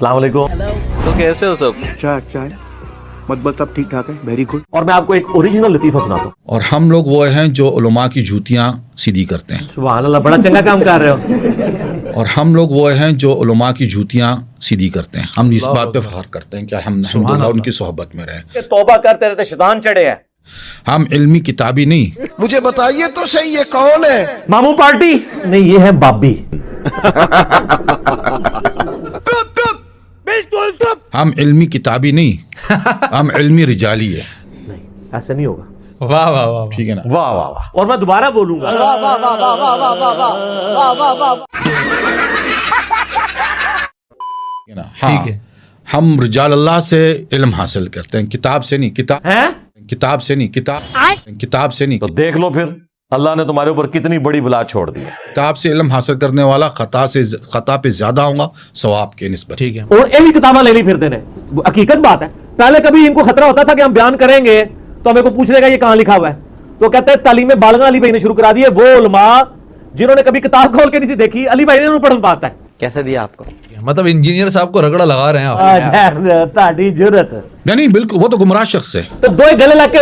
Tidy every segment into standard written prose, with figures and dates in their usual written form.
अस्सलाम वालेकुम। तो कैसे हो सब? चाय मतलब सब ठीक ठाक है, वेरी गुड। और मैं आपको एक ओरिजिनल लतीफ़ा सुनाता हूँ। और हम लोग वो हैं जो उलमा की जूतियाँ सीधी करते हैं। सुभान अल्लाह, बड़ा चंगा काम कर रहे हो। और हम लोग वो हैं जो उलमा की जूतियाँ सीधी करते हैं। हम इस बात पे फख्र करते हैं कि हम अल्हम्दुलिल्लाह उनकी सोहबत में रहे। तौबा करते रहते शैतान चढ़े हैं। हम इल्मी किताबी नहीं, मुझे बताइए तो सही, ये कौन है? मामू पार्टी नहीं, ये है बाबी। हम इल्मी किताबी नहीं, हम इल्मी रिजाली है। नहीं, ऐसे नहीं होगा। वाह वाह वाह, ठीक है ना? वाह वाह वाह। और मैं दोबारा बोलूंगा। ठीक है ना? हाँ, हम रिजाल अल्लाह से इल्म हासिल करते हैं, किताब से नहीं। किताब से नहीं, किताब से नहीं। तो देख लो फिर अल्लाह ने तुम्हारे ऊपर कितनी बड़ी बला छोड़ दी। किताब से इल्म हासिल करने वाला खता पे ज्यादा होगा सवाब के निस्बत। ठीक है। और ये भी किताबा लेनी फिरते ने, हकीकत बात है। पहले कभी इनको खतरा होता था कि हम बयान करेंगे तो हमें को पूछ लेगा ये कहां लिखा हुआ है, तो कहते हैं तालीम बालगा अली भाई ने शुरू करा दी है। वो उलमा जिन्होंने कभी किताब खोल के नहीं देखी, अली भाई ने पढ़ पाता है। कैसे दिया आपको? मतलब इंजीनियर साहब को रगड़ा लगा रहे हैं आप। ताड़ी जरूरत नहीं, बिल्कुल, वो तो गुमराह शख्स है। तो दो गले लग के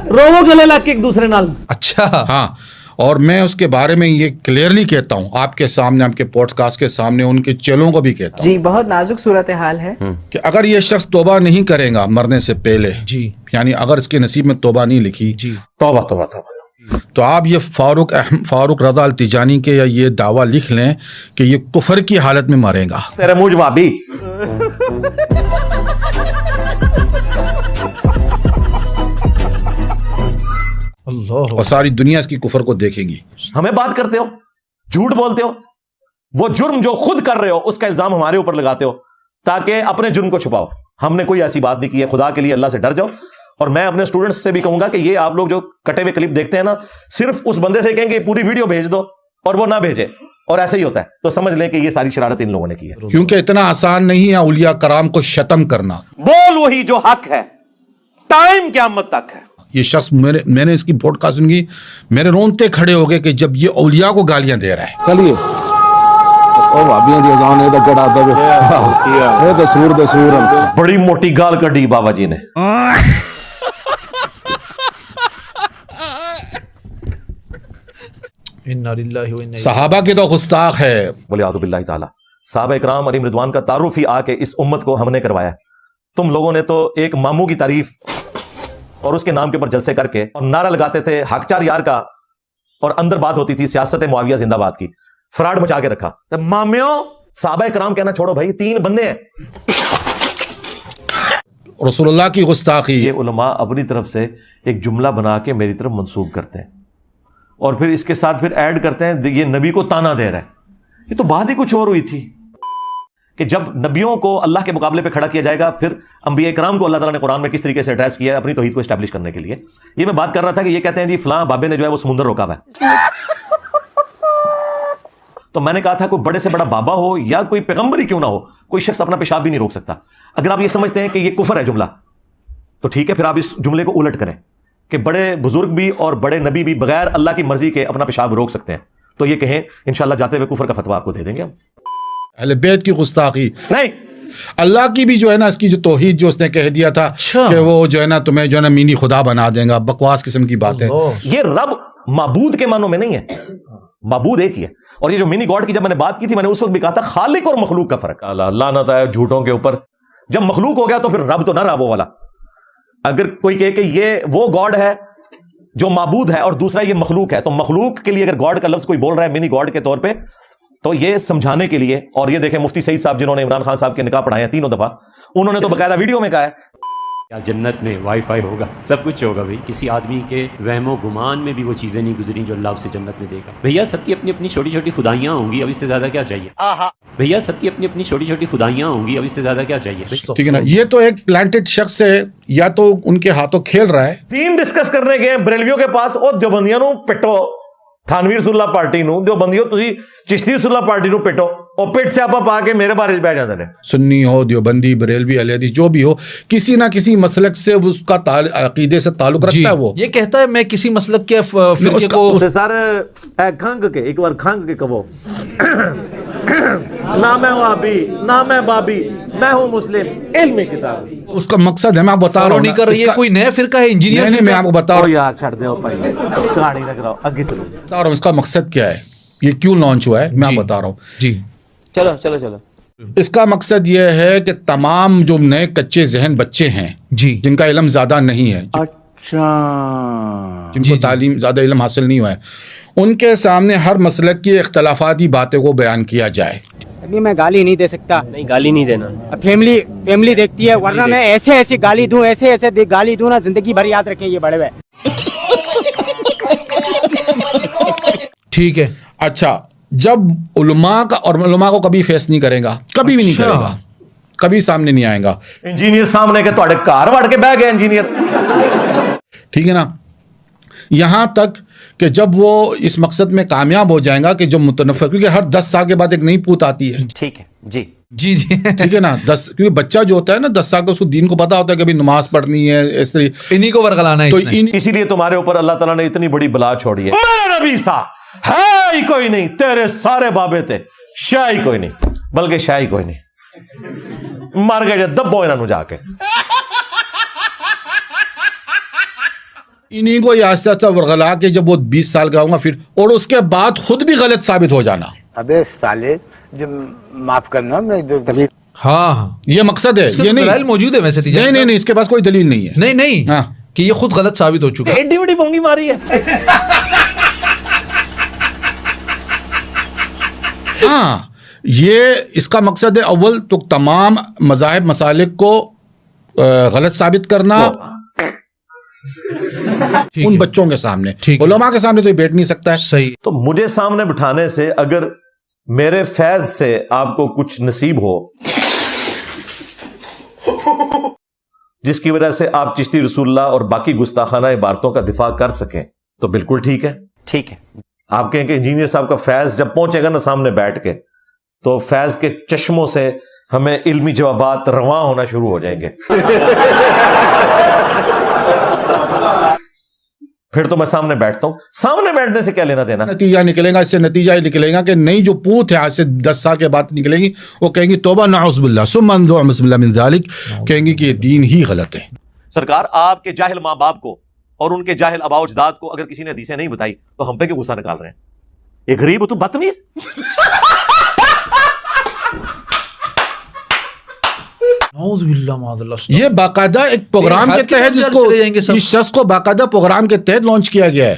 रोवो गले लग के एक दूसरे नाल। अच्छा, हाँ, और मैं उसके बारे में ये क्लियरली कहता हूँ आपके सामने, आपके पॉडकास्ट के सामने, उनके चेलों को भी कहता हूँ जी, बहुत नाजुक सूरत हाल है कि अगर ये शख्स तौबा नहीं करेगा मरने से पहले जी, यानी अगर इसके नसीब में तौबा नहीं लिखी जी, तौबा तौबा तौबा, तो आप ये फारूक रज़ा अल तिजानी के या ये दावा लिख लें कि ये कुफर की हालत में मरेगा। तेरे मुझ भाभी। अल्लाह। और सारी दुनिया इसकी कुफर को देखेगी। हमें बात करते हो, झूठ बोलते हो, वो जुर्म जो खुद कर रहे हो उसका इल्जाम हमारे ऊपर लगाते हो ताकि अपने जुर्म को छुपाओ। हमने कोई ऐसी बात नहीं की है। खुदा के लिए अल्लाह से डर जाओ। और मैं अपने स्टूडेंट्स से भी कहूंगा कि ये आप लोग जो कटे हुए क्लिप देखते हैं ना, सिर्फ उस बंदे से कहेंगे पूरी वीडियो भेज दो और वो ना भेजे, और ऐसे ही होता है, तो समझ लें कि ये सारी शरारत इन लोगों ने की है। क्योंकि इतना आसान नहीं है औलिया कराम को शतम करना। बोल वही जो हक है, टाइम क़यामत तक है। ये शख्स मैंने इसकी पॉडकास्ट सुनी, मेरे रोंगटे खड़े हो गए कि जब ये औलिया को गालियां दे रहा है। चलिए भाभियां दी अजान ए गड़ा दे, ए दसूर बड़ी मोटी गाल कढ़ी बाबा जी ने। सहाबा के तो गुस्ताख है। बोले आदुबिल्लाहि ताला। साहबा इकराम अलैहिम रिदवान का तारुफ ही आके इस उम्मत को हमने करवाया। तुम लोगों ने तो एक मामू की तारीफ और उसके नाम के ऊपर जलसे करके और नारा लगाते थे हकचार यार का, और अंदर बात होती थी सियासत मुआविया जिंदाबाद की, फ्रॉड मचा के रखा। तो मामियों, साहबा इकराम कहना छोड़ो भाई, 3 बंदे हैं। रसूलुल्लाह की गुस्ताखी। ये उलमा अपनी तरफ से एक जुमला बना के मेरी तरफ मंसूब करते हैं और फिर इसके साथ फिर ऐड करते हैं ये नबी को ताना दे रहा है। ये तो बात ही कुछ और हुई थी कि जब नबियों को अल्लाह के मुकाबले पे खड़ा किया जाएगा, फिर अंबिया इकराम को अल्लाह ताला ने कुरान में किस तरीके से एड्रेस किया है अपनी तौहीद को एस्टैब्लिश करने के लिए। ये मैं बात कर रहा था कि ये कहते हैं जी फलां बाबे ने जो है वो समुंदर रोका हुआ है। तो मैंने कहा था कोई बड़े से बड़ा बाबा हो या कोई पैगंबर ही क्यों ना हो, कोई शख्स अपना पेशाब भी नहीं रोक सकता। अगर आप ये समझते हैं कि ये कुफर है जुमला, तो ठीक है, फिर आप इस जुमले को उलट करें कि बड़े बुजुर्ग भी और बड़े नबी भी बगैर अल्लाह की मर्जी के अपना पेशाब रोक सकते हैं। तो ये कहें, इंशाल्लाह जाते हुए कुफर का फतवा आपको दे देंगे हम। अहले बैत की गुस्ताखी नहीं, अल्लाह की भी जो है ना, इसकी जो तौहीद जो उसने कह दिया था कि वो जो है ना तुम्हें जो है ना मिनी खुदा बना देगा, बकवास किस्म की बात है। ये रब माबूद के मानों में नहीं है, माबूद एक ही है। और ये जो मिनी गॉड की जब मैंने बात की थी, मैंने उस वक्त भी कहा था खालिक और मखलूक का फर्क। लानत है झूठों के ऊपर। जब मखलूक हो गया तो फिर रब तो ना रहा वो वाला। अगर कोई कहे कि ये वो गॉड है जो माबूद है और दूसरा ये मखलूक है, तो मखलूक के लिए अगर गॉड का लफ्ज कोई बोल रहा है मिनी गॉड के तौर पे, तो ये समझाने के लिए। और ये देखें मुफ्ती सईद साहब जिन्होंने इमरान खान साहब के निकाह पढ़ाए हैं 3 दफा, उन्होंने तो बकायदा वीडियो में कहा है क्या जन्नत में वाईफाई होगा, सब कुछ होगा भाई। किसी आदमी के वहमो गुमान में भी वो चीज़ें नहीं गुजरी जो अल्लाह उसे जन्नत में देगा। भैया सबकी अपनी अपनी छोटी छोटी खुदाइयाँ होंगी, अब इससे ज़्यादा क्या चाहिए। भैया सबकी अपनी अपनी छोटी छोटी खुदाइयाँ होंगी, अब इससे ज़्यादा क्या चाहिए। ठीक है ना, ये तो एक प्लांटेड शख्स है, या तो उनके हाथों खेल रहा है। 3 डिस्कस करने गए बरेलवियों के पास, और देवबंदियों ਨੂੰ ਪਿੱਟੋ, थानवीर रसूलुल्लाह पार्टी ਨੂੰ देवबंदियों ਤੁਸੀਂ चिश्ती रसूलुल्लाह पार्टी ਨੂੰ ਪਿੱਟੋ, और पिट से आपा पा के मेरे बारे बह जाते हैं। सुन्नी हो, देवबंदी, बरेलवी, अहले हदीस जो भी हो, किसी ना किसी मसलक से उसका अकीदे से ताल्लुक रखता है। वो ये कहता है मैं किसी मसलक के फिरके को सर खंग के एक बार खंग के कहो ना मैं वहाबी ना मैं बाबी, मैं हूँ मुस्लिम, इल्म की किताब। उसका मकसद है, मैं बता रहा फॉलो हूँ नहीं ना, कर रही है, इसका- कोई नया फिरका है, इंजीनियर नहीं, मैं आपको बता रहा यार छड़ दो भाई, गाड़ी लग रहा हूँ, आगे चलो। हूँ इसका मकसद क्या है, ये क्यों लॉन्च हुआ है, मैं जी। आपको बता रहा हूँ। जी चलो चलो चलो। इसका मकसद ये है कि तमाम जो नए कच्चे जहन बच्चे हैं, जी जिनका इल्म ज्यादा नहीं है, अच्छा जिनको तालीम ज्यादा इल्म हासिल नहीं हुआ है, उनके सामने हर मसलक की इख्तलाफाती बातें को बयान किया जाए। अभी मैं गाली नहीं दे सकता, नहीं गाली नहीं देना। अब फैमिली देखती है, वरना मैं ऐसे ऐसे गाली दूं, ऐसे गाली दूं ना, जिंदगी भर याद रखें ये बड़े हुए। ठीक है। अच्छा, जब उलमा का, और उलमा को कभी फेस नहीं करेगा, कभी भी नहीं अच्छा। करेगा, कभी सामने नहीं आएगा, इंजीनियर सामने के ਤੁਹਾਡੇ ਘਰ ਵੜ ਕੇ ਬਹਿ ਗਏ इंजीनियर। ठीक है ना। यहां तक कि जब वो इस मकसद में कामयाब हो जाएगा कि जो मुतनफ़र, क्योंकि हर 10 साल के बाद एक नई पूत आती है, ठीक है जी जी जी ठीक है ना। 10, क्योंकि बच्चा जो होता है ना 10 साल का, उसको दीन को पता होता है कि अभी नमाज पढ़नी है, इस तरह। इन्हीं को वर्गलाना है तो इसने। इसीलिए तुम्हारे ऊपर अल्लाह ताला ने इतनी बड़ी बला छोड़ी है। मेरा नबी सा है ही कोई नहीं, तेरे सारे बाबे थे, शाह ही कोई नहीं, बल्कि शाह ही कोई नहीं, मर गए दब्बो इन्हों जाके। इन्हीं को आहिस्ता आहिस्ता वर्गला के जब वो 20 साल का होगा फिर, और उसके बाद खुद भी गलत साबित हो जाना। अबे साले, जो माफ करना, मैं जो कभी हाँ हाँ, ये मकसद है, इसके ये तो नहीं। दलाइल मौजूद है वैसे नहीं तिजानी नहीं साहब। नहीं, इसके पास कोई दलील नहीं है। नहीं नहीं हाँ। कि ये खुद गलत साबित हो चुका है। एडी बड़ी पोंगी मारी है। हाँ, ये इसका मकसद है, अव्वल तो तमाम मज़ाहिब मसालिक को गलत साबित करना ठीक उन है। बच्चों के सामने, ठीक है। उलमा के सामने तो ये बैठ नहीं सकता है। सही। तो मुझे सामने बिठाने से अगर मेरे फैज से आपको कुछ नसीब हो, जिसकी वजह से आप चिश्ती रसूलुल्लाह और बाकी गुस्ताखाना इबारतों का दिफा कर सकें, तो बिल्कुल ठीक है। ठीक है। आप कहें कि इंजीनियर साहब का फैज जब पहुंचेगा ना सामने बैठ के, तो फैज के चश्मों से हमें इल्मी जवाबात रवां होना शुरू हो जाएंगे। फिर तो मैं सामने बैठता हूं। सामने बैठने से क्या लेना देना। नतीजा निकलेगा, इससे नतीजा ये निकलेगा कि नई जो पूत है आज से 10 साल के बाद निकलेगी, वो कहेंगी तौबा नऊज़ुबिल्लाह सुम्मा नऊज़ुबिल्लाह मिन ज़ालिक, कहेंगी कि ये दीन ही गलत है। सरकार, आपके जाहिल माँ बाप को और उनके जाहिल आबाओ अजदाद को अगर किसी ने हदीसें नहीं बताई, तो हम पे क्यों गुस्सा निकाल रहे हैं? ये गरीब हो, तू बदतमीज। ये बाकायदा एक प्रोग्राम के तहत चले जाएंगे सब। इस शख्स को बाकायदा प्रोग्राम के तहत लॉन्च किया गया है।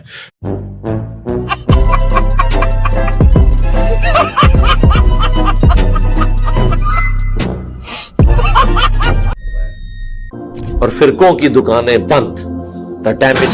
और फिरकों की दुकानें बंद, द डैमेज